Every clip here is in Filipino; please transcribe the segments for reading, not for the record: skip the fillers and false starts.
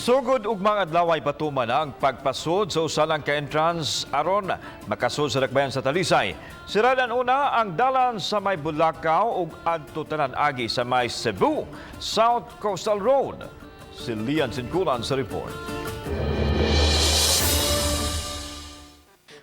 Sugod ug mga adlaway patuman ang pagpasod sa usalang ka-entrance aron makasud sa dakbayan sa Talisay. Siradan una ang dalan sa may Bulacau ug adto tanan agi sa may Cebu South Coastal Road. Si Lian Sinculan sa report.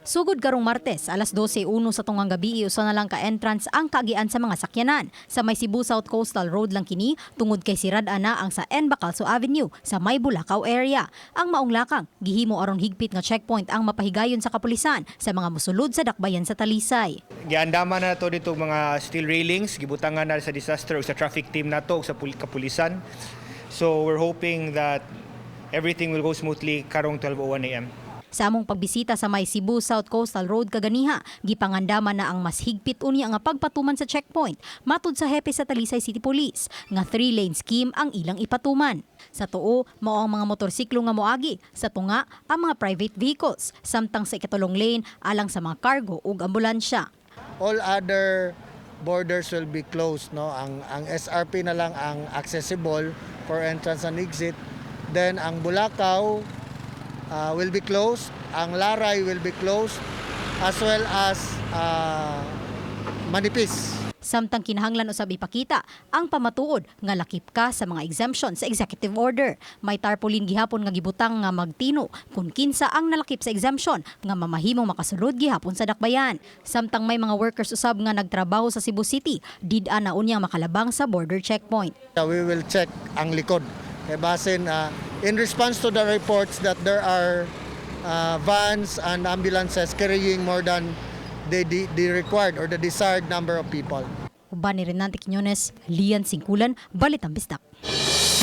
Sugod karong Martes, alas 12:01 sa tungang gabi, usa na lang ka-entrance ang kaagian sa mga sakyanan. Sa may Cebu South Coastal Road lang kini, tungod kay sirad-an na ang sa N. Bacalso Avenue sa may Bulacau area. Ang maong lakang, gihimo aron higpit nga checkpoint ang mapahigayon sa kapulisan sa mga mosulod sa dakbayan sa Talisay. Giandaman na to dito mga steel railings, gibutangan na sa disaster o sa traffic team na to sa kapulisan. So we're hoping that everything will go smoothly karong 12:01 a.m. Sa among pagbisita sa may Cebu South Coastal Road kaganiha, gipangandaman na ang mas higpit unya nga pagpatuman sa checkpoint. Matud sa hepe sa Talisay City Police nga 3-lane scheme ang ilang ipatuman. Sa tuo, mao ang mga motorsiklo nga moagi, sa tunga ang mga private vehicles, samtang sa ikatulong lane alang sa mga cargo ug ambulansya. All other borders will be closed, no? Ang SRP na lang ang accessible for entrance and exit. Then ang Bulacau will be closed, ang Laray will be closed, as well as Manipis. Samtang kinahanglan usab ipakita ang pamatuod nga lakip ka sa mga exemption sa executive order. May tarpaulin gihapon nga gibutang nga magtino kung kinsa ang nalakip sa exemption nga mamahimong makasulod gihapon sa dakbayan. Samtang may mga workers usab nga nagtrabaho sa Cebu City, did-an na unyang makalabang sa border checkpoint. We will check ang likod. Basin, in response to the reports that there are vans and ambulances carrying more than the required or the desired number of people. Uban ni Renante Quiñones, Lian Sinculan, Balitang Bisdak.